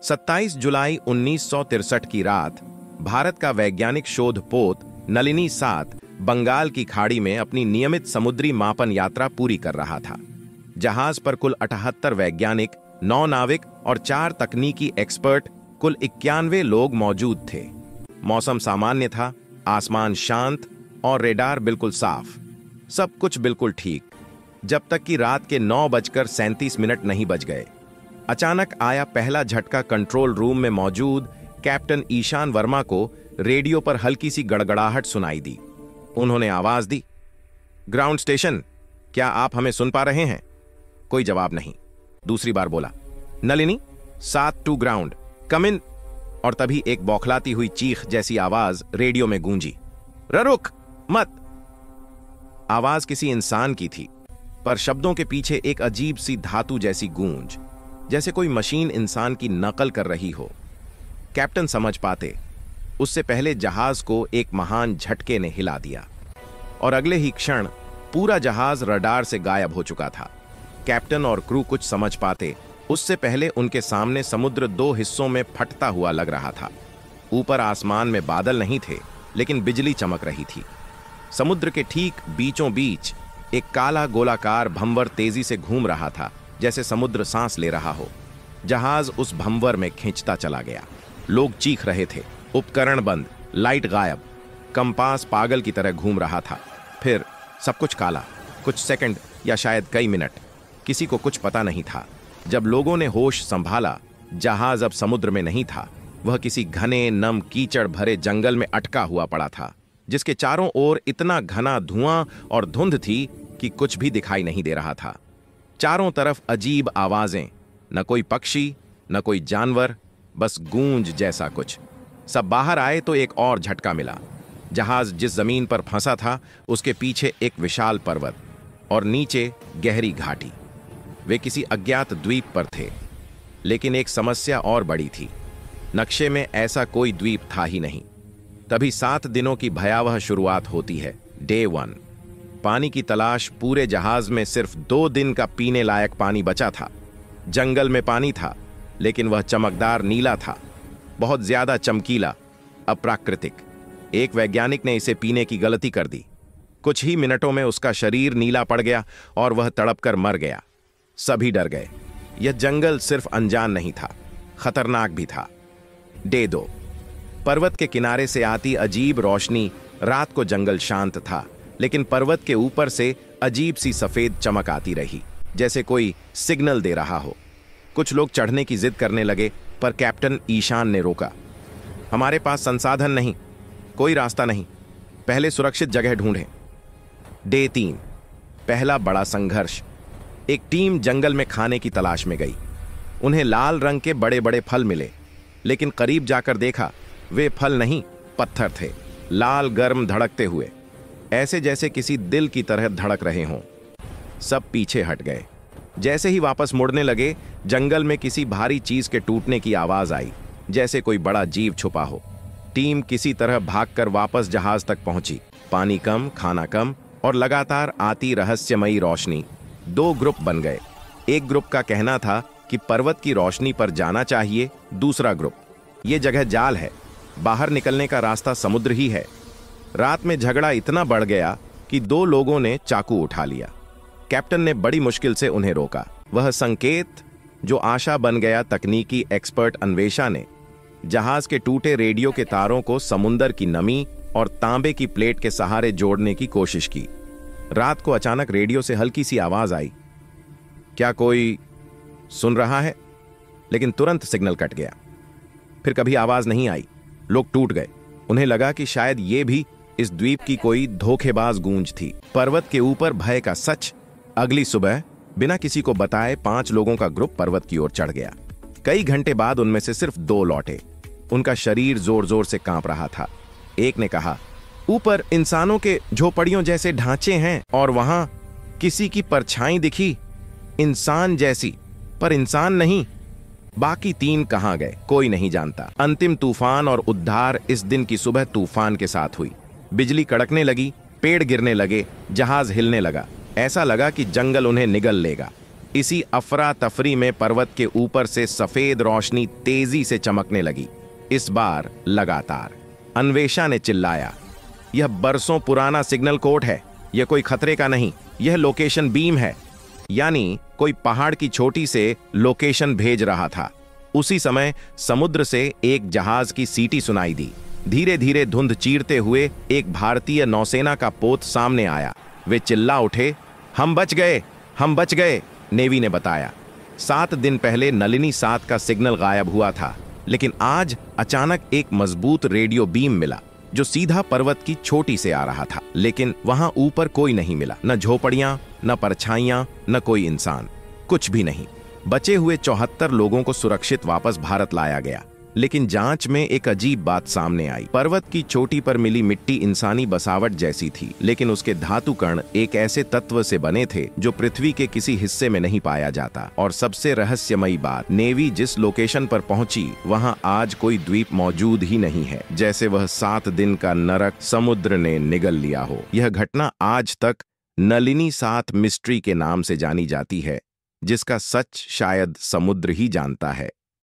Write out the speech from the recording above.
27 जुलाई 1963 की रात भारत का वैज्ञानिक शोध पोत नलिनी 7 बंगाल की खाड़ी में अपनी नियमित समुद्री मापन यात्रा पूरी कर रहा था। जहाज पर कुल 78 वैज्ञानिक, 9 नाविक और 4 तकनीकी एक्सपर्ट, कुल 91 लोग मौजूद थे। मौसम सामान्य था, आसमान शांत और रेडार बिल्कुल साफ। सब कुछ बिल्कुल ठीक, जब तक कि रात के 9:37 नहीं बज गए। अचानक आया पहला झटका कंट्रोल रूम में मौजूद कैप्टन ईशान वर्मा को रेडियो पर हल्की सी गड़गड़ाहट सुनाई दी। उन्होंने आवाज दी, ग्राउंड स्टेशन, क्या आप हमें सुन पा रहे हैं? कोई जवाब नहीं। दूसरी बार बोला, नलिनी 7 टू ग्राउंड, कम इन। और तभी एक बौखलाती हुई चीख जैसी आवाज रेडियो में गूंजी, रुक मत। आवाज किसी इंसान की थी, पर शब्दों के पीछे एक अजीब सी धातु जैसी गूंज, जैसे कोई मशीन इंसान की नकल कर रही हो। कैप्टन समझ पाते, उससे पहले जहाज को एक महान झटके ने हिला दिया और अगले ही क्षण पूरा जहाज रडार से गायब हो चुका था। कैप्टन और क्रू कुछ समझ पाते, उससे पहले उनके सामने समुद्र 2 हिस्सों में फटता हुआ लग रहा था। ऊपर आसमान में बादल नहीं थे, लेकिन बिजली चमक रही थी। समुद्र के ठीक बीचों बीच एक काला गोलाकार भंवर तेजी से घूम रहा था, जैसे समुद्र सांस ले रहा हो। जहाज उस भंवर में खींचता चला गया। लोग चीख रहे थे, उपकरण बंद, लाइट गायब, कंपास पागल की तरह घूम रहा था। फिर सब कुछ काला, कुछ सेकंड या शायद कई मिनट, किसी को कुछ पता नहीं था। जब लोगों ने होश संभाला, जहाज अब समुद्र में नहीं था, वह किसी घने नम कीचड़ भरे जंगल में अटका हुआ पड़ा था, जिसके चारों ओर इतना घना धुआं और धुंध थी कि कुछ भी दिखाई नहीं दे रहा था। चारों तरफ अजीब आवाजें, न कोई पक्षी, न कोई जानवर, बस गूंज जैसा कुछ। सब बाहर आए तो एक और झटका मिला। जहाज जिस जमीन पर फंसा था, उसके पीछे एक विशाल पर्वत और नीचे गहरी घाटी। वे किसी अज्ञात द्वीप पर थे, लेकिन एक समस्या और बड़ी थी। नक्शे में ऐसा कोई द्वीप था ही नहीं। तभी 7 दिनों की भयावह शुरुआत होती है। डे 1। पानी की तलाश। पूरे जहाज में सिर्फ 2 दिन का पीने लायक पानी बचा था। जंगल में पानी था, लेकिन वह चमकदार नीला था, बहुत ज्यादा चमकीला, अप्राकृतिक। एक वैज्ञानिक ने इसे पीने की गलती कर दी। कुछ ही मिनटों में उसका शरीर नीला पड़ गया और वह तड़पकर मर गया। सभी डर गए। यह जंगल सिर्फ अनजान नहीं था, खतरनाक भी था। डे 2। पर्वत के किनारे से आती अजीब रोशनी। रात को जंगल शांत था, लेकिन पर्वत के ऊपर से अजीब सी सफेद चमक आती रही, जैसे कोई सिग्नल दे रहा हो। कुछ लोग चढ़ने की जिद करने लगे, पर कैप्टन ईशान ने रोका। हमारे पास संसाधन नहीं, कोई रास्ता नहीं, पहले सुरक्षित जगह ढूंढें। डे 3। पहला बड़ा संघर्ष। एक टीम जंगल में खाने की तलाश में गई। उन्हें लाल रंग के बड़े बड़े फल मिले, लेकिन करीब जाकर देखा, वे फल नहीं, पत्थर थे, लाल, गर्म, धड़कते हुए, ऐसे जैसे किसी दिल की तरह धड़क रहे हों। सब पीछे हट गए। जैसे ही वापस मुड़ने लगे, जंगल में किसी भारी चीज के टूटने की आवाज आई, जैसे कोई बड़ा जीव छुपा हो। टीम किसी तरह भागकर वापस जहाज तक पहुंची। पानी कम, खाना कम और लगातार आती रहस्यमयी रोशनी। 2 ग्रुप बन गए। एक ग्रुप का कहना था कि पर्वत की रोशनी पर जाना चाहिए। दूसरा ग्रुप, ये जगह जाल है, बाहर निकलने का रास्ता समुद्र ही है। रात में झगड़ा इतना बढ़ गया कि 2 लोगों ने चाकू उठा लिया। कैप्टन ने बड़ी मुश्किल से उन्हें रोका। वह संकेत, जो आशा बन गया तकनीकी एक्सपर्ट अन्वेषा ने, जहाज के टूटे रेडियो के तारों को समुंदर की नमी और तांबे की प्लेट के सहारे जोड़ने की कोशिश की। रात को अचानक रेडियो से हल्की सी आवाज आई, क्या कोई सुन रहा है? लेकिन तुरंत सिग्नल कट गया। फिर कभी आवाज नहीं आई। लोग टूट गए। उन्हें लगा कि शायद ये भी इस द्वीप की कोई धोखेबाज गूंज थी। पर्वत के ऊपर भय का सच। अगली सुबह बिना किसी को बताए 5 लोगों का ग्रुप पर्वत की ओर चढ़ गया। कई घंटे बाद उनमें से सिर्फ 2 लौटे। उनका शरीर जोर जोर से कांप रहा था। एक ने कहा, ऊपर इंसानों के झोपड़ियों जैसे ढांचे हैं और वहां किसी की परछाई दिखी, इंसान जैसी, पर इंसान नहीं। बाकी 3 कहां गए, कोई नहीं जानता। अंतिम तूफान और उद्धार इस दिन की सुबह तूफान के साथ हुई। बिजली कड़कने लगी, पेड़ गिरने लगे, जहाज हिलने लगा। ऐसा लगा कि जंगल उन्हें निगल लेगा। इसी अफरा तफरी में पर्वत के ऊपर से सफेद रोशनी तेजी से चमकने लगी, इस बार लगातार। अन्वेषा ने चिल्लाया, यह बरसों पुराना सिग्नल कोड है, यह कोई खतरे का नहीं, यह लोकेशन बीम है। यानी कोई पहाड़ की चोटी से लोकेशन भेज रहा था। उसी समय समुद्र से एक जहाज की सीटी सुनाई दी। धीरे धीरे धुंध चीरते हुए एक भारतीय नौसेना का पोत सामने आया। वे चिल्ला उठे, हम बच गए, हम बच गए, नेवी ने बताया। 7 दिन पहले नलिनी 7 का सिग्नल गायब हुआ था, लेकिन आज अचानक एक मजबूत रेडियो बीम मिला जो सीधा पर्वत की चोटी से आ रहा था। लेकिन वहां ऊपर कोई नहीं मिला, न झोपड़ियां, न परछाइयां, न कोई इंसान, कुछ भी नहीं। बचे हुए 74 लोगों को सुरक्षित वापस भारत लाया गया। लेकिन जांच में एक अजीब बात सामने आई। पर्वत की चोटी पर मिली मिट्टी इंसानी बसावट जैसी थी, लेकिन उसके धातु कण एक ऐसे तत्व से बने थे जो पृथ्वी के किसी हिस्से में नहीं पाया जाता। और सबसे रहस्यमयी बात, नेवी जिस लोकेशन पर पहुंची वहां आज कोई द्वीप मौजूद ही नहीं है, जैसे वह 7 दिन का नरक समुद्र ने निगल लिया हो। यह घटना आज तक नलिनी 7 मिस्ट्री के नाम से जानी जाती है, जिसका सच शायद समुद्र ही जानता है।